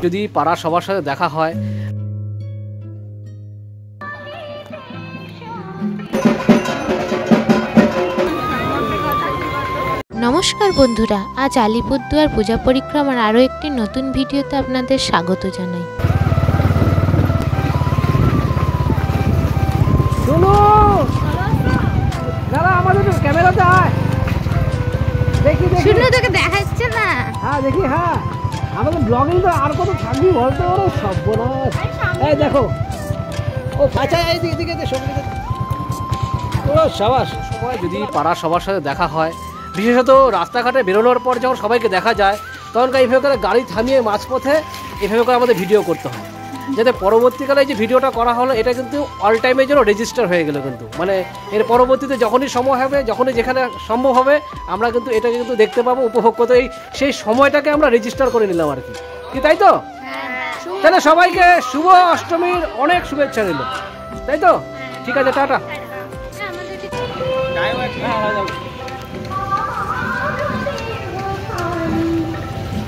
যদি পাড়ার সবার সাথে দেখা হয়। নমস্কার বন্ধুরা, আজ আলিপুরদুয়ার পূজা পরিক্রমার আরও একটি নতুন ভিডিওতে আপনাদের স্বাগত জানাই। ক্যামেরাতে আয়, দেখি শুনো, তোকে দেখাচ্ছে না। হ্যাঁ দেখি, হ্যাঁ আমাদের ব্লগিং তো আর কত থাকবি বলতে পারো, সর্বনাশ। এই দেখো, ও আচ্ছা এইদিকে ও সাবাস। সময় যদি পাড়ার সবার সাথে দেখা হয়, বিশেষত রাস্তাঘাটে বেরোনোর পর যখন সবাইকে দেখা যায়, তখন এইভাবে করে গাড়ি থামিয়ে মাঝপথে এভাবে করে আমাদের ভিডিও করতে হয়, যাতে পরবর্তীকালে যে ভিডিওটা করা হলো এটা কিন্তু অল টাইমের জন্য রেজিস্টার হয়ে গেল। কিন্তু মানে এর পরবর্তীতে যখনই সময় হবে, যখনই যেখানে সম্ভব হবে, আমরা কিন্তু এটাকে কিন্তু দেখতে পাবো, উপভোগ করতে। সেই সময়টাকে আমরা রেজিস্টার করে নিলাম আর কি, তাই তো? তাহলে সবাইকে শুভ অষ্টমীর অনেক শুভেচ্ছা নিল, তাই তো? ঠিক আছে, টাটা।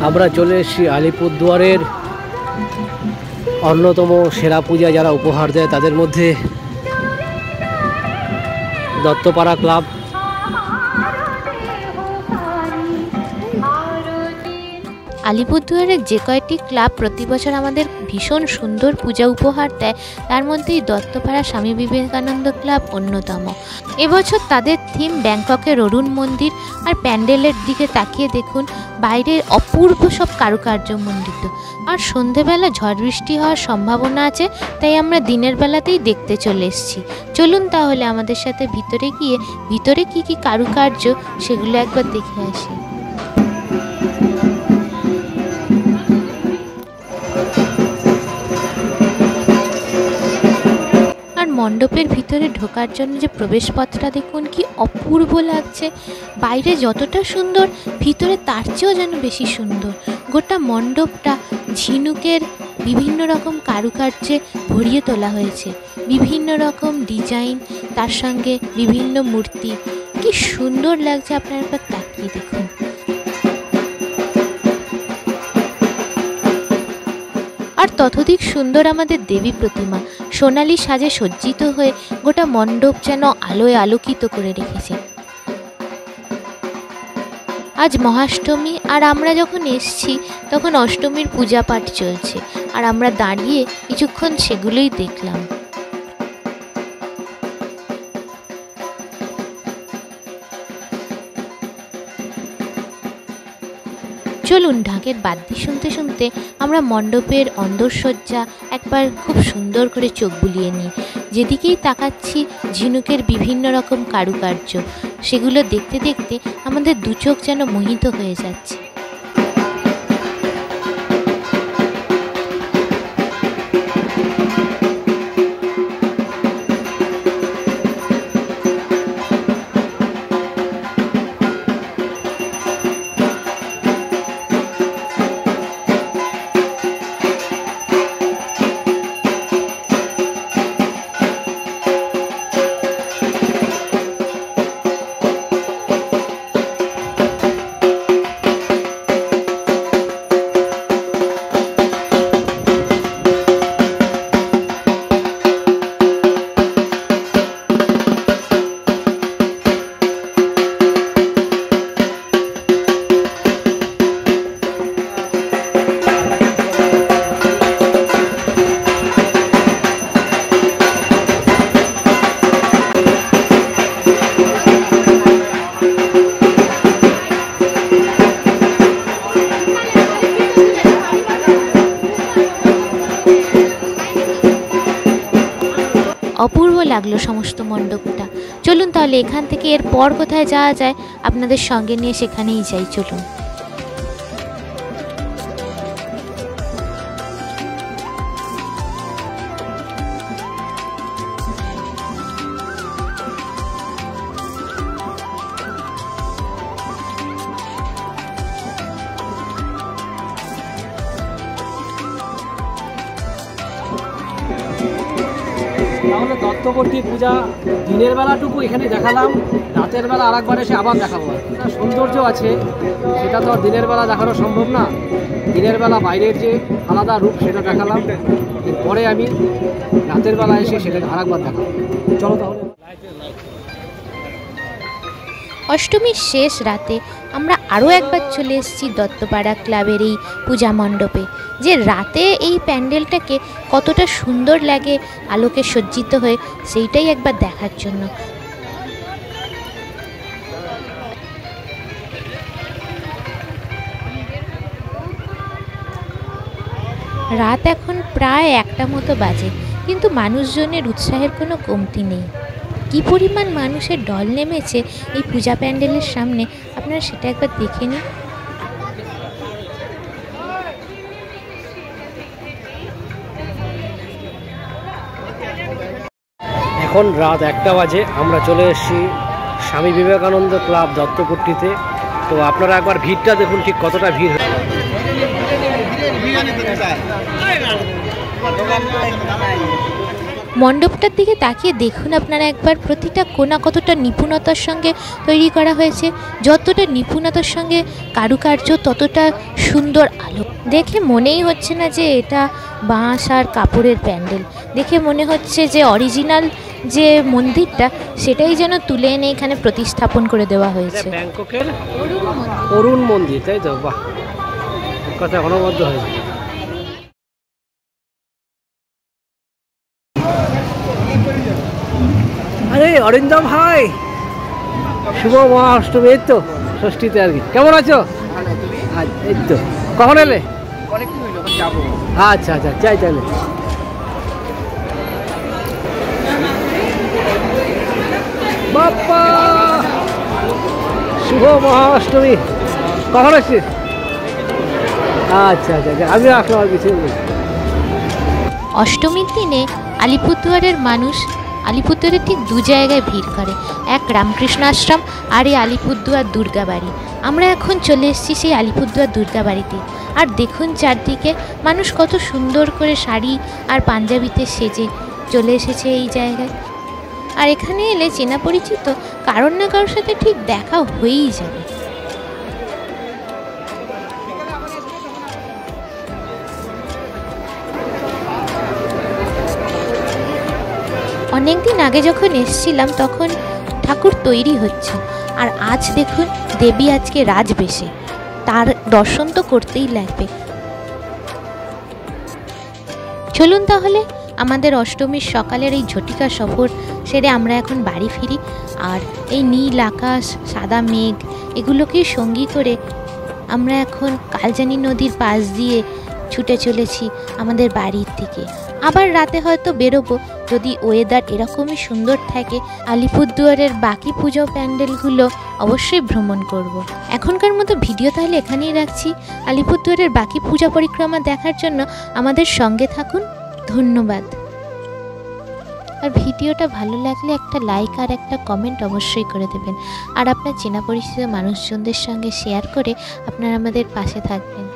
আমরা চলে এসেছি আলিপুরদুয়ারের অন্যতম সেরা পূজা যারা উপহার দেয় তাদের মধ্যে দত্তপাড়া ক্লাব। আলিপুরদুয়ারের যে কয়েকটি ক্লাব প্রতি বছর আমাদের ভীষণ সুন্দর পূজা উপহার দেয়, তার মধ্যেই দত্তপাড়া স্বামী বিবেকানন্দ ক্লাব অন্যতম। এবছর তাদের থিম ব্যাংককের অরুণ মন্দির। আর প্যান্ডেলের দিকে তাকিয়ে দেখুন, বাইরে অপূর্ব সব কারুকার্য মণ্ডিত। আর সন্ধেবেলা ঝড় বৃষ্টি হওয়ার সম্ভাবনা আছে, তাই আমরা দিনের বেলাতেই দেখতে চলে এসেছি। চলুন তাহলে আমাদের সাথে ভিতরে গিয়ে ভিতরে কি কি কারুকার্য সেগুলো একবার দেখে আসি। মণ্ডপের ভিতরে ঢোকার জন্য যে প্রবেশপথটা দেখুন, কি অপূর্ব লাগছে। বাইরে যতটা সুন্দর, ভিতরে তার চেয়েও যেন বেশি সুন্দর। গোটা মণ্ডপটা ঝিনুকের বিভিন্ন রকম কারুকার্যে ভরিয়ে তোলা হয়েছে, বিভিন্ন রকম ডিজাইন, তার সঙ্গে বিভিন্ন মূর্তি। কি সুন্দর লাগছে, আপনারা একবার তাকিয়ে দেখুন। আর ততোধিক সুন্দর আমাদের দেবী প্রতিমা, সোনালি সাজে সজ্জিত হয়ে গোটা মণ্ডপ যেন আলোয় আলোকিত করে রেখেছে। আজ মহাষ্টমী, আর আমরা যখন এসছি তখন অষ্টমীর পূজা পাঠ চলছে, আর আমরা দাঁড়িয়ে কিছুক্ষণ সেগুলোই দেখলাম। চলুন ঢাকের বাদ্যি শুনতে শুনতে আমরা মণ্ডপের অন্দরসজ্জা একবার খুব সুন্দর করে চোখ বুলিয়ে নিই। যেদিকেই তাকাচ্ছি ঝিনুকের বিভিন্ন রকম কারুকার্য, সেগুলো দেখতে দেখতে আমাদের দু চোখ যেন মোহিত হয়ে যাচ্ছে। অপূর্ব লাগলো সমস্ত মণ্ডপটা। চলুন তাহলে এখান থেকে এরপর কোথায় যাওয়া যায় আপনাদের সঙ্গে নিয়ে সেখানেই যাই, চলুন। তাহলে দত্তবর্তী পূজা দিনের বেলাটুকু এখানে দেখালাম, রাতের বেলা আর একবার এসে আবার দেখাবো। সৌন্দর্য আছে সেটা তো আর দিনের বেলা দেখানো সম্ভব না। দিনের বেলা বাইরের যে আলাদা রূপ সেটা দেখালাম, এরপরে আমি রাতের বেলা এসে সেটাকে আরেকবার দেখাবো। চলো তাহলে। অষ্টমীর শেষ রাতে আমরা আরও একবার চলে এসেছি দত্তপাড়া ক্লাবের এই পূজা মণ্ডপে, যে রাতে এই প্যান্ডেলটাকে কতটা সুন্দর লাগে আলোকে সজ্জিত হয়ে, সেইটাই একবার দেখার জন্য। রাত এখন প্রায় 1টা মতো বাজে, কিন্তু মানুষজনের উৎসাহের কোনো কমতি নেই। কী পরিমাণ মানুষের ঢল নেমেছে এই পূজা প্যান্ডেলের সামনে, আপনারা সেটা একবার দেখে নিন। এখন রাত 1টা বাজে, আমরা চলে এসেছি স্বামী বিবেকানন্দ ক্লাব দত্তপট্টিতে। তো আপনারা একবার ভিড়টা দেখুন, ঠিক কতটা ভিড়। মণ্ডপটার দিকে তাকিয়ে দেখুন আপনারা একবার, প্রতিটা কোণা কতটা নিপুণতার সঙ্গে তৈরি করা হয়েছে। যতটা নিপুণতার সঙ্গে কারুকার্য, ততটা সুন্দর আলো। দেখে মনেই হচ্ছে না যে এটা বাঁশ আর কাপড়ের প্যান্ডেল, দেখে মনে হচ্ছে যে অরিজিনাল যে মন্দিরটা সেটাই যেন তুলে এনে এখানে প্রতিস্থাপন করে দেওয়া হয়েছে। ব্যাংককের অরুণ মন্দির, তাই তো? বাহ, কথা অনবদ্য হয়েছে। আরে অরিন্দম ভাই, শুভ মহাষ্টমী। এই তো ষষ্ঠীতে আর কি। কেমন আছো? এই তো। কখন এলে? আচ্ছা আচ্ছা, চাই তাহলে। বাপ্পা, শুভ মহাষ্টমী। কখন আসছিস? আচ্ছা আচ্ছা, আমি আসলাম আর কিছু। অষ্টমীর দিনে আলিপুরদুয়ারের মানুষ আলিপুরদুয়ারে ঠিক 2 জায়গায় ভিড় করে, এক রামকৃষ্ণ আশ্রম আর এই আলিপুরদুয়ার দুর্গাবাড়ি। আমরা এখন চলে এসেছি সেই আলিপুরদুয়ার দুর্গাবাড়িতে। আর দেখুন চারদিকে মানুষ কত সুন্দর করে শাড়ি আর পাঞ্জাবিতে সেজে চলে এসেছে এই জায়গায়। আর এখানে এলে চেনা পরিচিত কারোর না কারোর সাথে ঠিক দেখা হয়েই যাবে। অনেকদিন আগে যখন এসেছিলাম তখন ঠাকুর তৈরি হচ্ছে, আর আজ দেখুন দেবী আজকে রাজবেশে, তার দর্শন তো করতেই লাগবে। চলুন তাহলে আমাদের অষ্টমীর সকালের এই ঝটিকা সফর সেরে আমরা এখন বাড়ি ফিরি। আর এই নীল আকাশ, সাদা মেঘ, এগুলোকেই সঙ্গী করে আমরা এখন কালজানি নদীর পাশ দিয়ে ছুটে চলেছি আমাদের বাড়ির দিকে। আবার রাতে হয়তো বেরোবো, যদি ওয়েদার এরকমই সুন্দর থাকে। আলিপুরদুয়ারের বাকি পুজো প্যান্ডেলগুলো অবশ্যই ভ্রমণ করব। এখনকার মতো ভিডিও তাহলে এখানেই রাখছি। আলিপুরদুয়ারের বাকি পূজা পরিক্রমা দেখার জন্য আমাদের সঙ্গে থাকুন। ধন্যবাদ। আর ভিডিওটা ভালো লাগলে একটা লাইক আর একটা কমেন্ট অবশ্যই করে দেবেন। আর আপনার চেনা পরিচিত মানুষজনদের সঙ্গে শেয়ার করে আপনারা আমাদের পাশে থাকবেন।